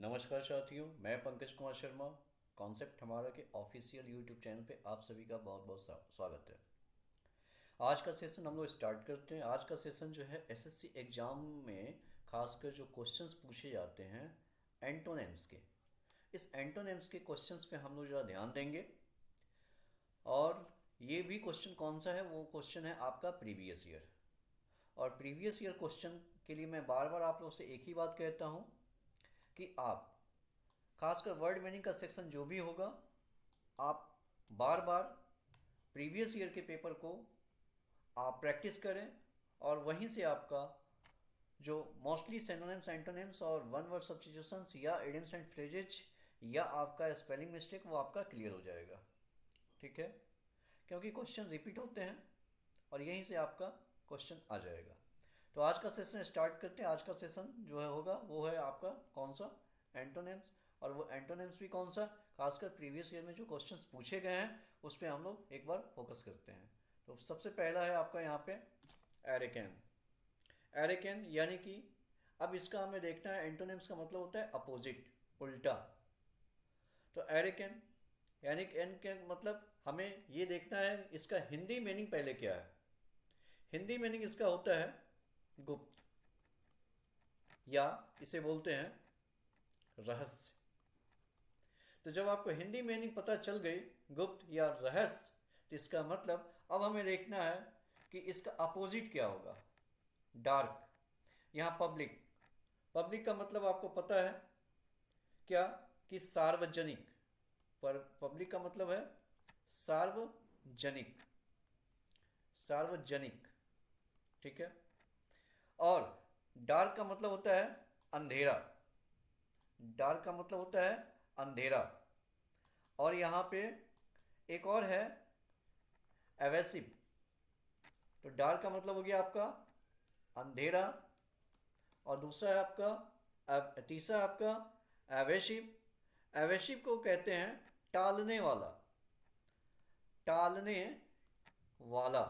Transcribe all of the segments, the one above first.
नमस्कार साथियों, मैं पंकज कुमार शर्मा। कॉन्सेप्ट हमारा के ऑफिशियल यूट्यूब चैनल पे आप सभी का बहुत बहुत स्वागत है। आज का सेशन हम लोग स्टार्ट करते हैं। आज का सेशन जो है एसएससी एग्ज़ाम में खासकर जो क्वेश्चंस पूछे जाते हैं एंटोनिम्स के, इस एंटोनिम्स के क्वेश्चंस पे हम लोग ज़रा ध्यान देंगे। और ये भी क्वेश्चन कौन सा है, वो क्वेश्चन है आपका प्रीवियस ईयर। और प्रीवियस ईयर क्वेश्चन के लिए मैं बार बार आप लोगों से एक ही बात कहता हूँ कि आप खासकर वर्ड मीनिंग का सेक्शन जो भी होगा, आप बार बार प्रीवियस ईयर के पेपर को आप प्रैक्टिस करें। और वहीं से आपका जो मोस्टली सिनोनिम्स एंटोनिम्स और वन वर्ड सब्स्टिट्यूशंस या इडियम्स एंड फ्रेजेज या आपका स्पेलिंग मिस्टेक वो आपका क्लियर हो जाएगा। ठीक है, क्योंकि क्वेश्चन रिपीट होते हैं और यहीं से आपका क्वेश्चन आ जाएगा। तो आज का सेशन स्टार्ट करते हैं। आज का सेशन जो है होगा वो है आपका कौन सा, एंटोनिम्स। और वो एंटोनिम्स भी कौन सा, खासकर प्रीवियस ईयर में जो क्वेश्चंस पूछे गए हैं उस पर हम लोग एक बार फोकस करते हैं। तो सबसे पहला है आपका यहाँ पे एरिकैन। एरिकैन यानी कि अब इसका हमें देखना है, एंटोनिम्स का मतलब होता है अपोजिट, उल्टा। तो एरिकैन यानी एन के मतलब हमें ये देखना है इसका हिंदी मीनिंग पहले क्या है। हिंदी मीनिंग इसका होता है गुप्त, या इसे बोलते हैं रहस्य। तो जब आपको हिंदी मीनिंग पता चल गई गुप्त या रहस्य, तो इसका मतलब अब हमें देखना है कि इसका अपोजिट क्या होगा। डार्क, यहाँ पब्लिक। पब्लिक का मतलब आपको पता है क्या, कि सार्वजनिक। पर पब्लिक का मतलब है सार्वजनिक, सार्वजनिक। ठीक है। और डार्क का मतलब होता है अंधेरा। डार्क का मतलब होता है अंधेरा। और यहाँ पे एक और है एवेसिव। तो डार्क का मतलब हो गया आपका अंधेरा, और दूसरा है आपका तीसरा है आपका एवेसिव। एवेसिव को कहते हैं टालने वाला, टालने वाला,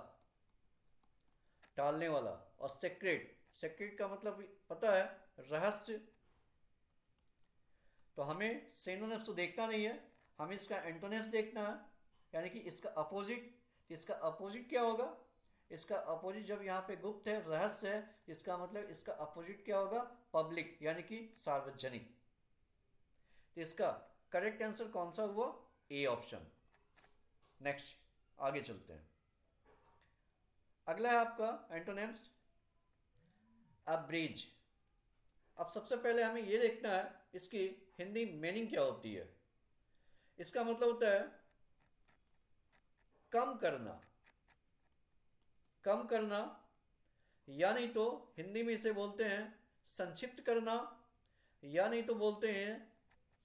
टालने वाला। और सेक्रेट, सेक्रेट का मतलब पता है रहस्य। तो हमें सिनोनिम्स तो देखना नहीं है, हमें इसका एंटोनिम्स देखना है, यानी कि इसका अपोजिट। इसका अपोजिट क्या होगा, इसका अपोजिट जब यहाँ पे गुप्त है, रहस्य है, इसका मतलब इसका अपोजिट क्या होगा, पब्लिक यानी कि सार्वजनिक। तो इसका करेक्ट आंसर कौन सा हुआ, ए ऑप्शन। नेक्स्ट आगे चलते हैं। अगला है आपका एंटोनिम्स अब्रीज। अब सबसे पहले हमें यह देखना है इसकी हिंदी मीनिंग क्या होती है। इसका मतलब होता है कम करना, कम करना, या नहीं तो हिंदी में इसे बोलते हैं संक्षिप्त करना, या नहीं तो बोलते हैं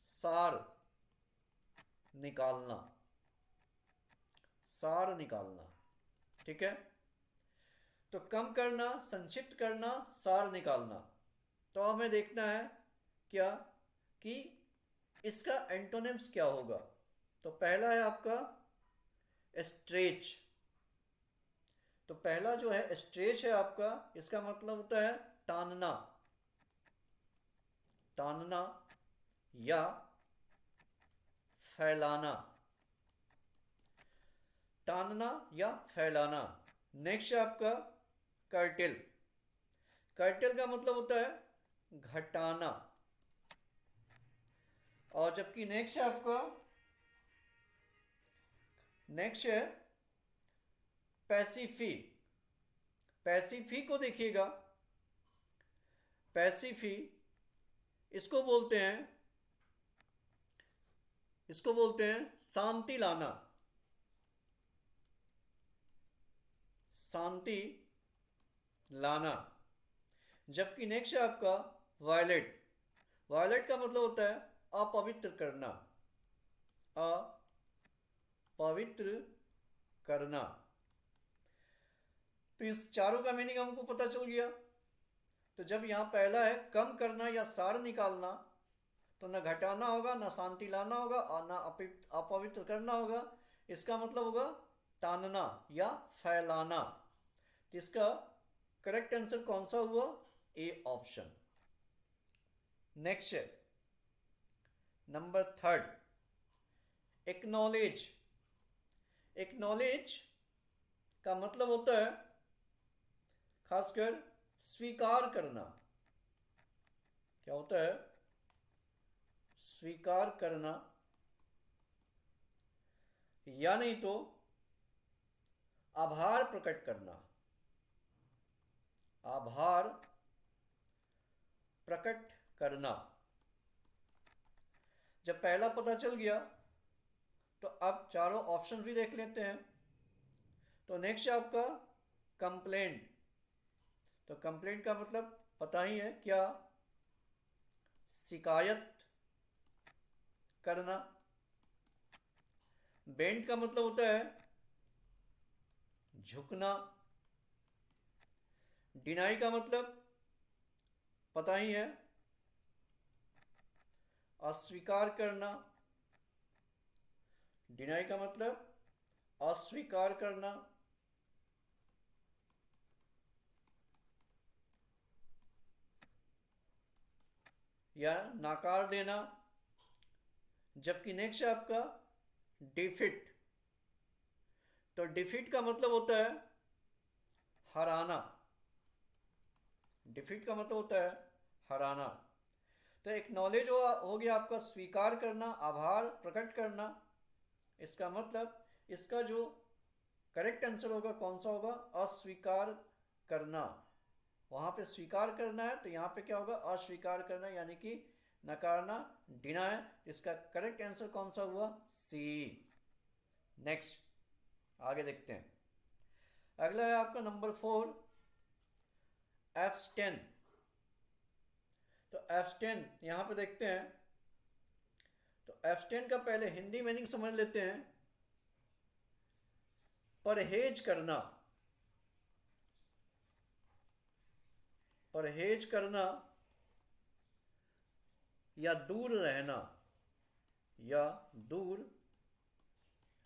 सार निकालना, सार निकालना। ठीक है। तो कम करना, संक्षिप्त करना, सार निकालना। तो हमें देखना है क्या, कि इसका एंटोनिम्स क्या होगा। तो पहला है आपका स्ट्रेच। तो पहला जो है स्ट्रेच है आपका, इसका मतलब होता है तानना, तानना या फैलाना, तानना या फैलाना। नेक्स्ट है आपका कर्टेल। कर्टेल का मतलब होता है घटाना। और जबकि नेक्स्ट है आपका, नेक्स्ट है पैसिफी। पैसिफी को देखिएगा, पैसिफी इसको बोलते हैं, इसको बोलते हैं शांति लाना, शांति लाना। जबकि नेक्स्ट है आपका वायलेट। वायलेट का मतलब होता है अपवित्र करना, अपवित्र करना। तो इस चारों का मीनिंग हमको पता चल गया। तो जब यहां पहला है कम करना या सार निकालना, तो न घटाना होगा, न शांति लाना होगा, और न अपवित्र करना होगा। इसका मतलब होगा तानना या फैलाना। तो इसका करेक्ट आंसर कौन सा हुआ, ए ऑप्शन। नेक्स्ट है नंबर थर्ड, एक्नॉलेज। एक्नॉलेज का मतलब होता है खासकर स्वीकार करना। क्या होता है? स्वीकार करना, या नहीं तो आभार प्रकट करना। आभार प्रकट करना। जब पहला पता चल गया तो अब चारों ऑप्शन भी देख लेते हैं। तो नेक्स्ट है आपका कंप्लेंट। तो कंप्लेंट का मतलब पता ही है क्या? शिकायत करना। बेंड का मतलब होता है झुकना। डिनाई का मतलब पता ही है, अस्वीकार करना। डिनाई का मतलब अस्वीकार करना। या नाकार देना। जबकि नेक्स्ट है आपका डिफिट। तो डिफीट का मतलब होता है हराना। डिफीट का मतलब होता है हराना। तो एक्नॉलेज हो गया आपका स्वीकार करना, आभार प्रकट करना। इसका मतलब इसका जो करेक्ट आंसर होगा कौन सा होगा? अस्वीकार करना। वहां पे स्वीकार करना है तो यहाँ पे क्या होगा? अस्वीकार करना, यानी कि नकारना, डिनाय। इसका करेक्ट आंसर कौन सा हुआ? सी। नेक्स्ट आगे देखते हैं। अगला है आपका नंबर 4, एब्सटेन। तो एब्सटेन यहां पे देखते हैं। तो एब्सटेन का पहले हिंदी मीनिंग समझ लेते हैं। परहेज करना। परहेज करना या दूर रहना। या दूर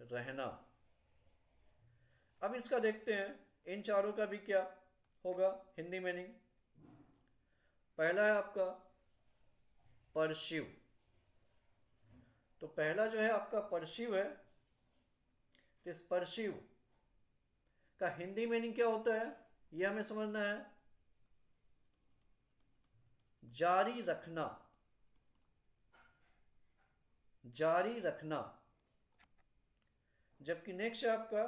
रहना। अब इसका देखते हैं इन चारों का भी क्या होगा हिंदी मीनिंग। पहला है आपका परस्यू। तो पहला जो है आपका परस्यू है। तो इस परस्यू का हिंदी मीनिंग क्या होता है यह हमें समझना है। जारी रखना। जारी रखना। जबकि नेक्स्ट है आपका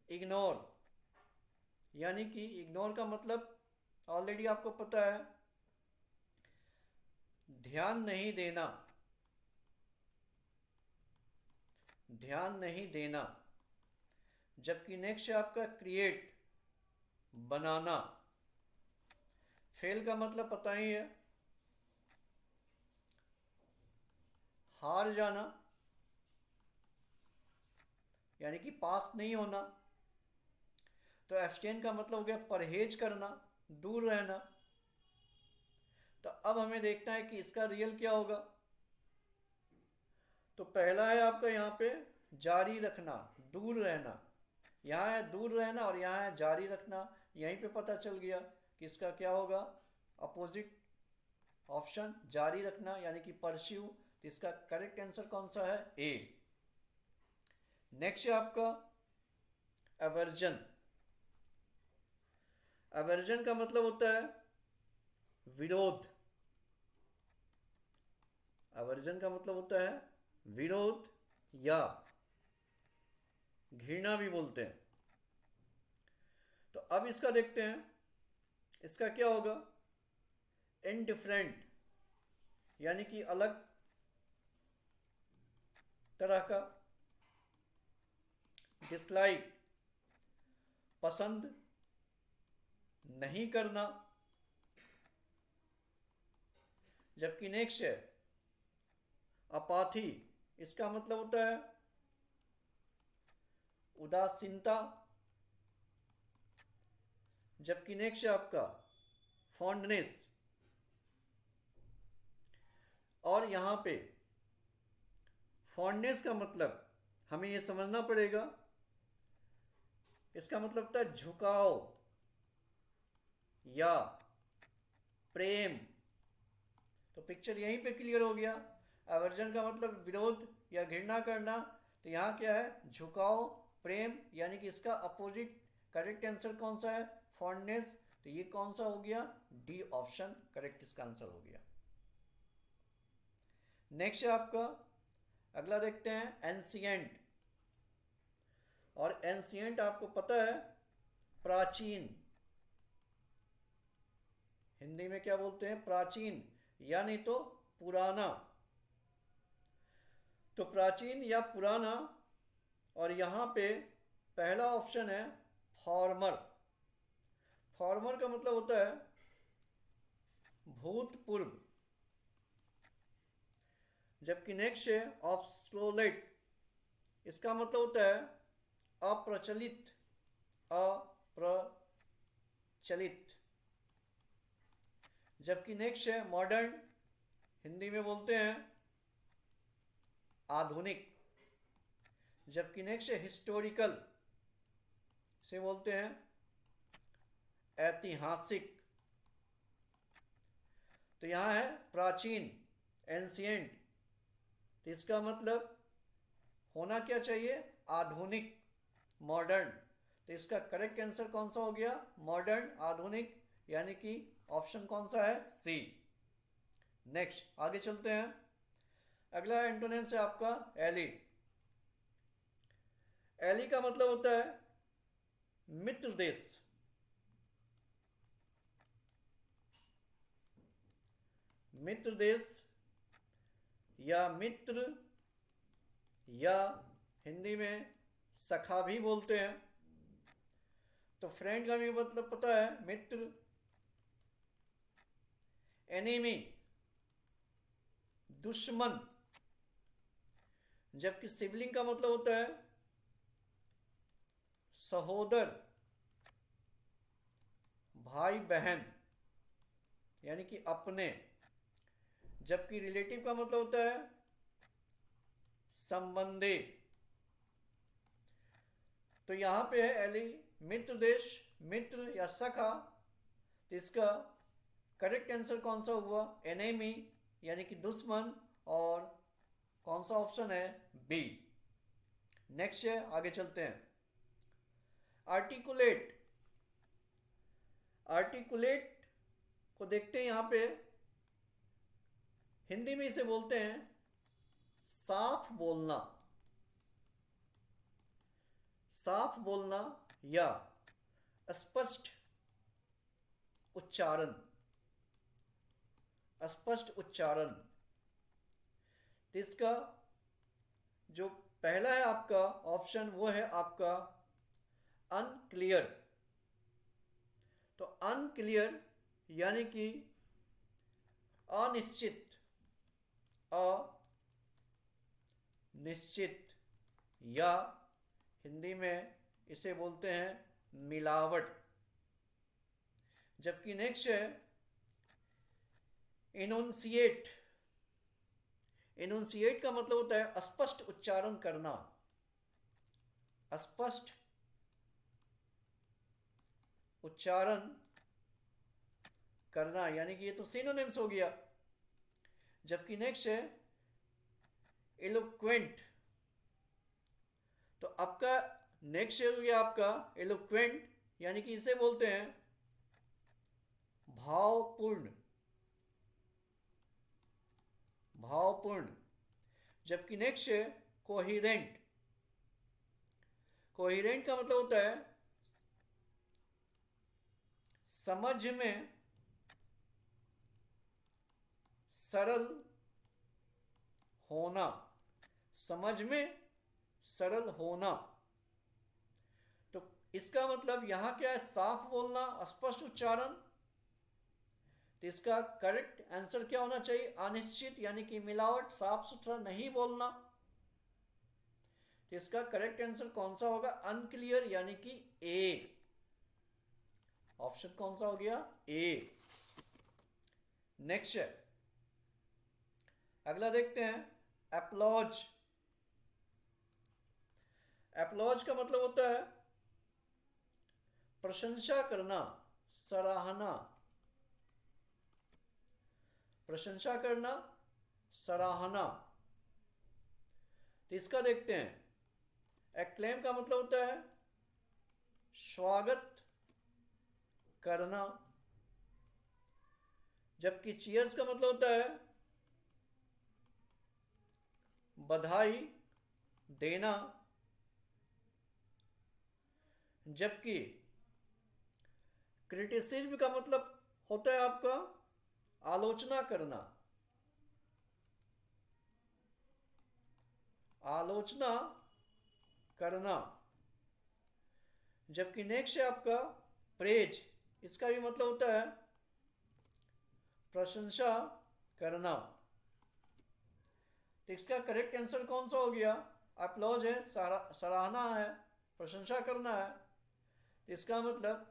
इग्नोर। यानी कि इग्नोर का मतलब ऑलरेडी आपको पता है, ध्यान नहीं देना। ध्यान नहीं देना। जबकि नेक्स्ट है आपका क्रिएट, बनाना। फेल का मतलब पता ही है, हार जाना, यानी कि पास नहीं होना। तो एब्सटेन का मतलब हो गया परहेज करना, दूर रहना। तो अब हमें देखना है कि इसका रियल क्या होगा। तो पहला है आपका यहाँ पे जारी रखना, दूर रहना। यहाँ है दूर रहना और यहाँ है जारी रखना। यहीं पे पता चल गया कि इसका क्या होगा अपोजिट ऑप्शन, जारी रखना यानी कि परस्यू। तो इसका करेक्ट आंसर कौन सा है? ए। नेक्स्ट है आपका एवर्जन। एवर्जन का मतलब होता है विरोध। एवर्जन का मतलब होता है विरोध या घृणा भी बोलते हैं। तो अब इसका देखते हैं, इसका क्या होगा? इनडिफरेंट, यानी कि अलग तरह का। डिसलाइक, पसंद नहीं करना। जबकि नेक्स्ट है अपाथी। इसका मतलब होता है उदासीनता। जबकि नेक्स्ट है आपका फॉन्डनेस। और यहां पे फॉन्डनेस का मतलब हमें यह समझना पड़ेगा, इसका मतलब होता है झुकाव या प्रेम। तो पिक्चर यहीं पे क्लियर हो गया। अवर्जन का मतलब विरोध या घृणा करना, तो यहाँ क्या है, झुकाव, प्रेम, यानी कि इसका अपोजिट करेक्ट आंसर कौन सा है, फॉन्डनेस। तो ये कौन सा हो गया, डी ऑप्शन करेक्ट इसका आंसर हो गया। नेक्स्ट है आपका, अगला देखते हैं एंशिएंट। और एंशिएंट आपको पता है प्राचीन, हिंदी में क्या बोलते हैं, प्राचीन, या नहीं तो पुराना। तो प्राचीन या पुराना, और यहां पे पहला ऑप्शन है फॉर्मर। फॉर्मर का मतलब होता है भूतपूर्व, जबकि नेक्स्ट है ऑब्सोलेट, इसका मतलब होता है अप्रचलित, अप्रचलित। जबकि नेक्स्ट है मॉडर्न, हिंदी में बोलते हैं आधुनिक। जबकि नेक्स्ट है हिस्टोरिकल, से बोलते हैं ऐतिहासिक। तो यहां है प्राचीन, एंशिएंट, तो इसका मतलब होना क्या चाहिए, आधुनिक, मॉडर्न। तो इसका करेक्ट आंसर कौन सा हो गया, मॉडर्न, आधुनिक, यानी कि ऑप्शन कौन सा है, सी। नेक्स्ट आगे चलते हैं। अगला एंटोनिम्स है आपका एली। एली का मतलब होता है मित्र देश। मित्र देश या मित्र, या हिंदी में सखा भी बोलते हैं। तो फ्रेंड का भी मतलब पता है मित्र, एनिमी दुश्मन। जबकि सिबलिंग का मतलब होता है सहोदर, भाई बहन, यानी कि अपने। जबकि रिलेटिव का मतलब होता है संबंधी। तो यहां पे है एली, मित्र देश, मित्र या सखा। तो इसका करेक्ट आंसर कौन सा हुआ, एनेमी, यानी कि दुश्मन। और कौन सा ऑप्शन है, बी। नेक्स्ट है, आगे चलते हैं। आर्टिकुलेट। आर्टिकुलेट को देखते हैं, यहां पे हिंदी में इसे बोलते हैं साफ बोलना। साफ बोलना या स्पष्ट उच्चारण, स्पष्ट उच्चारण। तो इसका जो पहला है आपका ऑप्शन, वो है आपका अनक्लियर। तो अनक्लियर यानी कि अनिश्चित, अनिश्चित, या हिंदी में इसे बोलते हैं मिलावट। जबकि नेक्स्ट है इनुंसिएट। इनुंसिएट का मतलब होता है स्पष्ट उच्चारण करना, स्पष्ट उच्चारण करना, यानी कि ये तो सिनोनिम्स हो गया। जबकि नेक्स्ट है एलोक्वेंट। तो आपका नेक्स्ट हो गया आपका एलोक्वेंट, यानी कि इसे बोलते हैं भावपूर्ण, भावपूर्ण। जबकि नेक्स्ट है कोहिरेंट। कोहिरेंट का मतलब होता है समझ में सरल होना, समझ में सरल होना। तो इसका मतलब यहां क्या है, साफ बोलना, स्पष्ट उच्चारण। तो इसका करेक्ट आंसर क्या होना चाहिए, अनिश्चित, यानी कि मिलावट, साफ सुथरा नहीं बोलना। तो इसका करेक्ट आंसर कौन सा होगा, अनक्लियर, यानी कि ए। ऑप्शन कौन सा हो गया, ए। नेक्स्ट है, अगला देखते हैं एप्लॉज। एप्लॉज का मतलब होता है प्रशंसा करना, सराहना, प्रशंसा करना, सराहना। तो इसका देखते हैं। एक्लेम का मतलब होता है स्वागत करना, जबकि चीयर्स का मतलब होता है बधाई देना, जबकि क्रिटिसिज्म का मतलब होता है आपका आलोचना करना। आलोचना करना। जबकि नेक्स्ट है आपका प्रेज, इसका भी मतलब होता है प्रशंसा करना। तो इसका करेक्ट आंसर कौन सा हो गया? अप्लॉज है, सराहना है, प्रशंसा करना है। तो इसका मतलब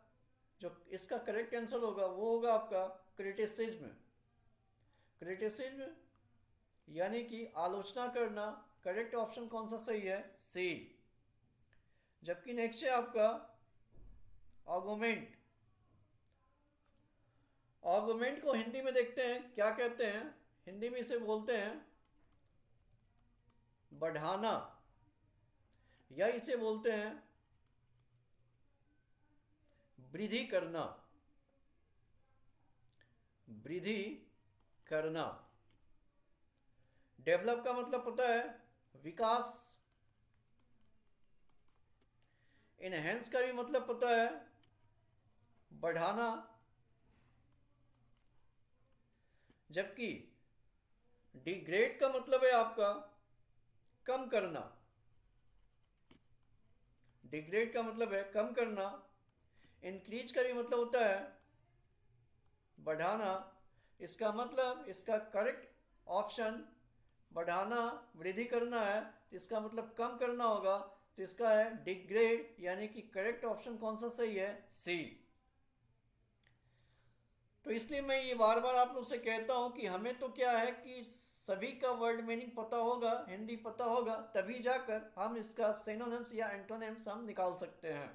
जो इसका करेक्ट आंसर होगा वो होगा आपका क्रिटिसिज्म। क्रिटिसिज्म यानी कि आलोचना करना। करेक्ट ऑप्शन कौन सा सही है? सी। जबकि नेक्स्ट है आपका आर्गुमेंट। आर्गुमेंट को हिंदी में देखते हैं क्या कहते हैं। हिंदी में इसे बोलते हैं बढ़ाना, या इसे बोलते हैं वृद्धि करना। वृद्धि करना। डेवलप का मतलब पता है विकास। इनहेंस का भी मतलब पता है बढ़ाना। जबकि डिग्रेड का मतलब है आपका कम करना। डिग्रेड का मतलब है कम करना। इंक्रीज का भी मतलब होता है बढ़ाना। इसका मतलब इसका करेक्ट ऑप्शन बढ़ाना वृद्धि करना है, तो इसका मतलब कम करना होगा। तो इसका है डिग्रेड, यानी कि करेक्ट ऑप्शन कौन सा सही है? सी। तो इसलिए मैं ये बार बार आप लोग से कहता हूं कि हमें तो क्या है कि सभी का वर्ड मीनिंग पता होगा, हिंदी पता होगा, तभी जाकर हम इसका सिनोनिम्स या एंटोनिम्स हम निकाल सकते हैं।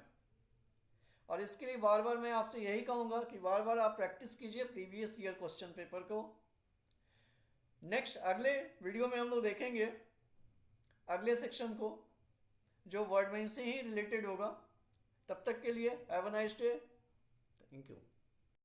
और इसके लिए बार बार मैं आपसे यही कहूंगा कि बार बार आप प्रैक्टिस कीजिए प्रीवियस ईयर क्वेश्चन पेपर को। नेक्स्ट अगले वीडियो में हम लोग देखेंगे अगले सेक्शन को, जो वर्ड मीनिंग से ही रिलेटेड होगा। तब तक के लिए have a nice day. Thank you.